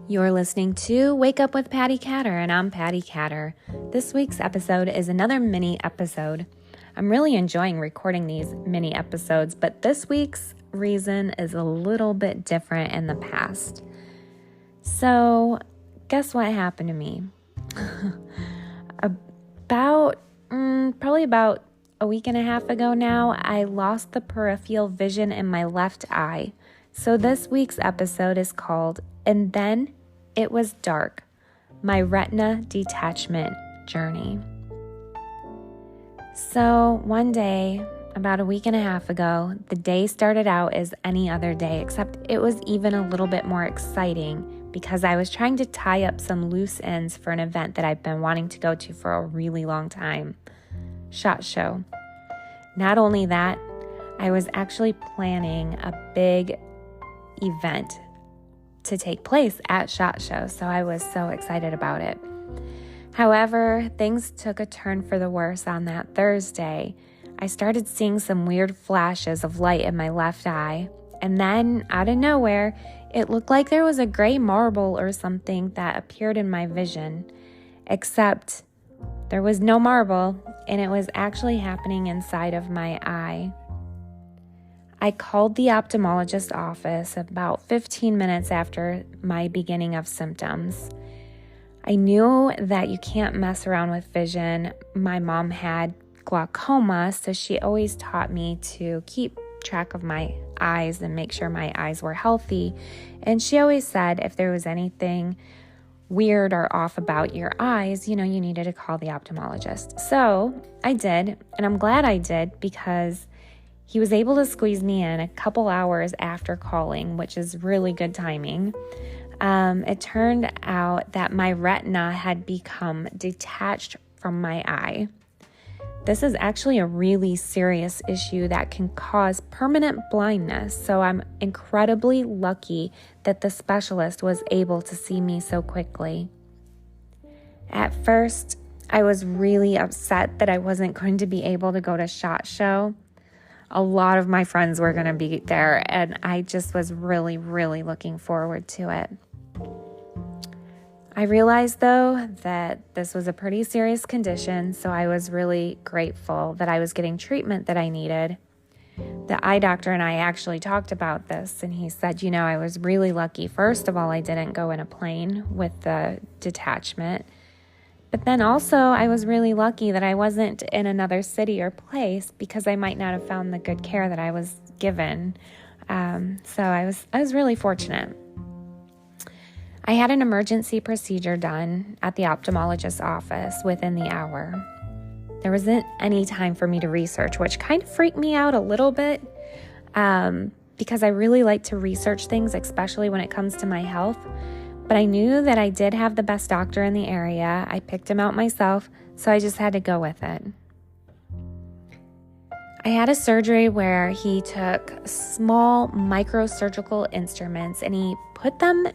You're listening to Wake Up with Patti Catter, and I'm Patti Catter. This week's episode is another mini episode. I'm really enjoying recording these mini episodes, but this week's reason is a little bit different in the past. So, guess what happened to me? Probably about a week and a half ago now, I lost the peripheral vision in my left eye. So this week's episode is called, And Then It Was Dark, My Retina Detachment Journey. So one day, about a week and a half ago, the day started out as any other day, except it was even a little bit more exciting because I was trying to tie up some loose ends for an event that I've been wanting to go to for a really long time. SHOT Show. Not only that, I was actually planning a big event to take place at SHOT Show, so I was so excited about it. However, things took a turn for the worse on that Thursday. I started seeing some weird flashes of light in my left eye, and then, out of nowhere, it looked like there was a gray marble or something that appeared in my vision, except there was no marble, and it was actually happening inside of my eye. I called the ophthalmologist office about 15 minutes after my beginning of symptoms. I knew that you can't mess around with vision. My mom had glaucoma, so she always taught me to keep track of my eyes and make sure my eyes were healthy. And she always said if there was anything weird or off about your eyes, you needed to call the ophthalmologist. So I did, and I'm glad I did because he was able to squeeze me in a couple hours after calling, which is really good timing. It turned out that my retina had become detached from my eye. This is actually a really serious issue that can cause permanent blindness, so I'm incredibly lucky that the specialist was able to see me so quickly. At first, I was really upset that I wasn't going to be able to go to SHOT Show. A lot of my friends were going to be there, and I just was really, really looking forward to it. I realized, though, that this was a pretty serious condition, so I was really grateful that I was getting treatment that I needed. The eye doctor and I actually talked about this, and he said, I was really lucky. First of all, I didn't go in a plane with the detachment, but then also I was really lucky that I wasn't in another city or place because I might not have found the good care that I was given. So I was really fortunate. I had an emergency procedure done at the ophthalmologist's office within the hour. There wasn't any time for me to research, which kind of freaked me out a little bit because I really like to research things, especially when it comes to my health. But I knew that I did have the best doctor in the area. I picked him out myself, so I just had to go with it. I had a surgery where he took small microsurgical instruments and he put them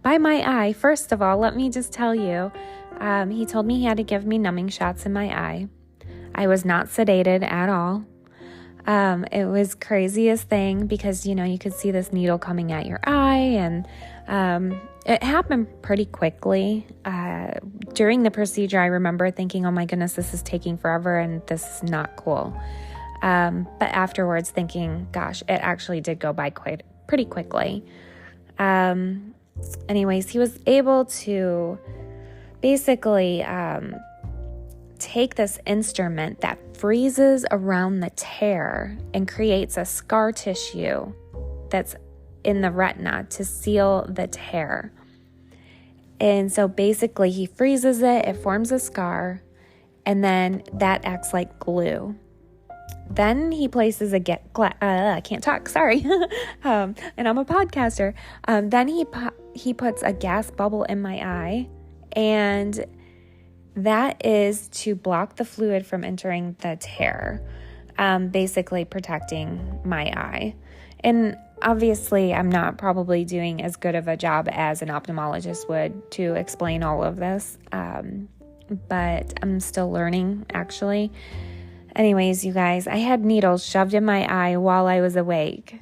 by my eye. First of all, let me just tell you, he told me he had to give me numbing shots in my eye. I was not sedated at all. It was craziest thing because, you could see this needle coming at your eye, and it happened pretty quickly. During the procedure, I remember thinking, oh my goodness, this is taking forever and this is not cool. But afterwards thinking, gosh, it actually did go by pretty quickly. Anyways, he was able to basically take this instrument that freezes around the tear and creates a scar tissue that's in the retina to seal the tear. And so basically he freezes it forms a scar, and then that acts like glue. Then he places I can't talk, sorry. And I'm a podcaster. Then he puts a gas bubble in my eye, and that is to block the fluid from entering the tear, basically protecting my eye. And obviously, I'm not probably doing as good of a job as an ophthalmologist would to explain all of this, but I'm still learning, actually. Anyways, you guys, I had needles shoved in my eye while I was awake.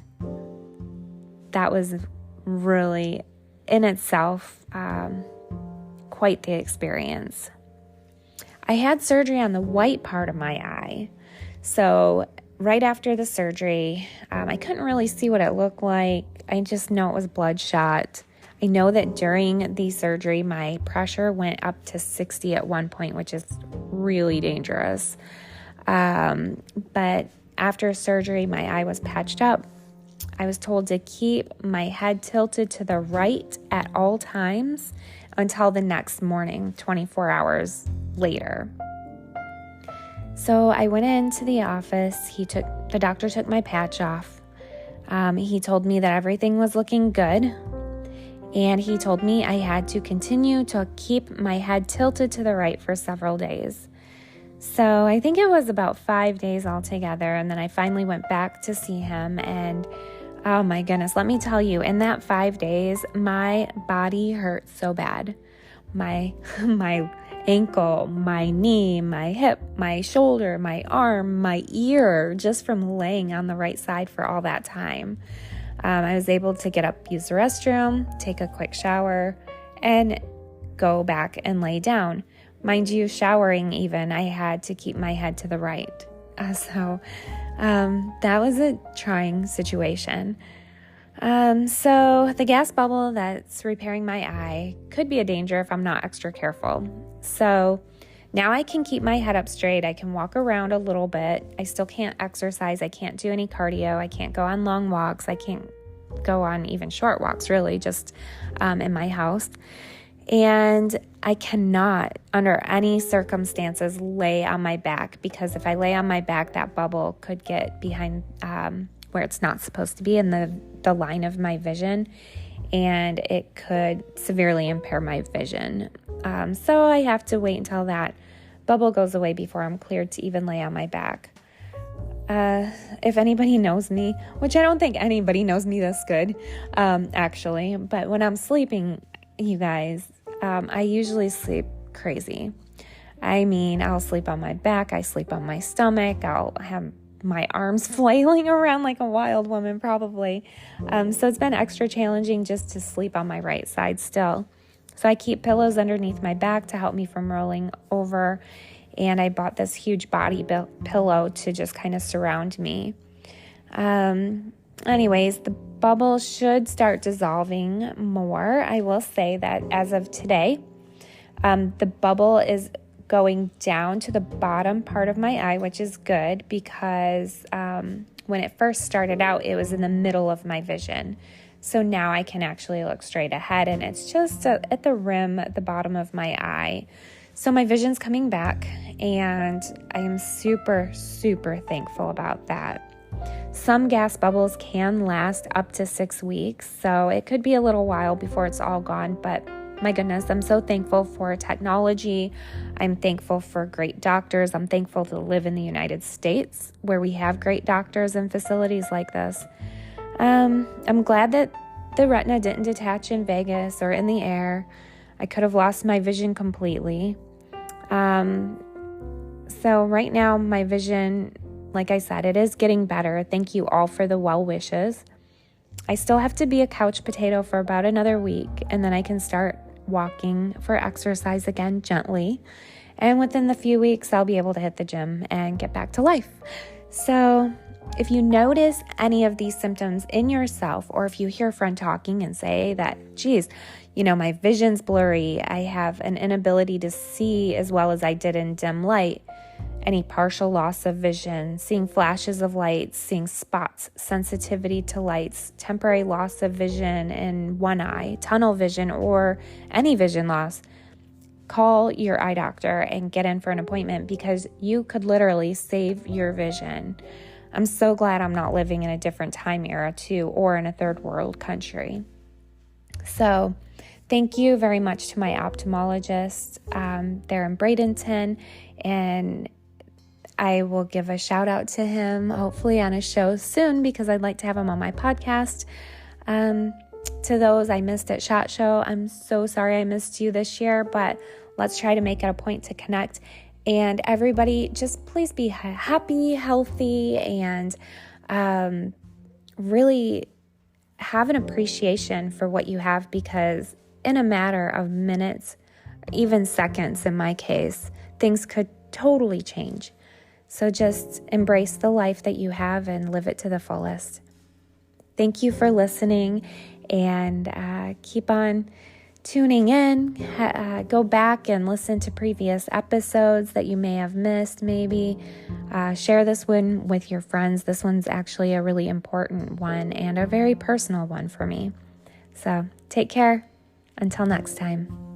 That was really in itself quite the experience. I had surgery on the white part of my eye. So right after the surgery, I couldn't really see what it looked like. I just know it was bloodshot. I know that during the surgery, my pressure went up to 60 at one point, which is really dangerous. But after surgery, my eye was patched up. I was told to keep my head tilted to the right at all times until the next morning, 24 hours later. So I went into the office. The doctor took my patch off. He told me that everything was looking good. And he told me I had to continue to keep my head tilted to the right for several days. So I think it was about 5 days altogether. And then I finally went back to see him. And oh my goodness, let me tell you, in that 5 days, my body hurt so bad. My ankle, my knee, my hip, my shoulder, my arm, my ear, just from laying on the right side for all that time. I was able to get up, use the restroom, take a quick shower, and go back and lay down. Mind you, showering even, I had to keep my head to the right. So that was a trying situation. So the gas bubble that's repairing my eye could be a danger if I'm not extra careful. So now I can keep my head up straight. I can walk around a little bit. I still can't exercise. I can't do any cardio. I can't go on long walks. I can't go on even short walks, really, just in my house. And I cannot, under any circumstances, lay on my back, because if I lay on my back, that bubble could get behind where it's not supposed to be in the line of my vision, and it could severely impair my vision. So I have to wait until that bubble goes away before I'm cleared to even lay on my back. If anybody knows me, which I don't think anybody knows me this good, actually, but when I'm sleeping, you guys, I usually sleep crazy. I mean, I'll sleep on my back, I sleep on my stomach, I'll have my arms flailing around like a wild woman probably. So it's been extra challenging just to sleep on my right side still. So I keep pillows underneath my back to help me from rolling over. And I bought this huge body pillow to just kind of surround me. Anyways, the bubble should start dissolving more. I will say that as of today, the bubble is going down to the bottom part of my eye, which is good because when it first started out, it was in the middle of my vision. So now I can actually look straight ahead, and it's just at the rim, at the bottom of my eye. So my vision's coming back, and I am super, super thankful about that. Some gas bubbles can last up to 6 weeks, so it could be a little while before it's all gone, but my goodness, I'm so thankful for technology. I'm thankful for great doctors. I'm thankful to live in the United States where we have great doctors and facilities like this. I'm glad that the retina didn't detach in Vegas or in the air. I could have lost my vision completely. So right now, my vision, like I said, it is getting better. Thank you all for the well wishes. I still have to be a couch potato for about another week, and then I can start walking for exercise again gently. And within the few weeks, I'll be able to hit the gym and get back to life. So if you notice any of these symptoms in yourself, or if you hear a friend talking and say that, geez, my vision's blurry, I have an inability to see as well as I did in dim light, any partial loss of vision, seeing flashes of lights, seeing spots, sensitivity to lights, temporary loss of vision in one eye, tunnel vision, or any vision loss, call your eye doctor and get in for an appointment, because you could literally save your vision. I'm so glad I'm not living in a different time era too, or in a third world country. So thank you very much to my ophthalmologist. They're in Bradenton, and I will give a shout out to him, hopefully on a show soon, because I'd like to have him on my podcast. To those I missed at SHOT Show, I'm so sorry I missed you this year, but let's try to make it a point to connect. And everybody, just please be happy, healthy, and really have an appreciation for what you have, because in a matter of minutes, even seconds in my case, things could totally change. So just embrace the life that you have and live it to the fullest. Thank you for listening, and keep on tuning in. Go back and listen to previous episodes that you may have missed, maybe. Share this one with your friends. This one's actually a really important one and a very personal one for me. So take care. Until next time.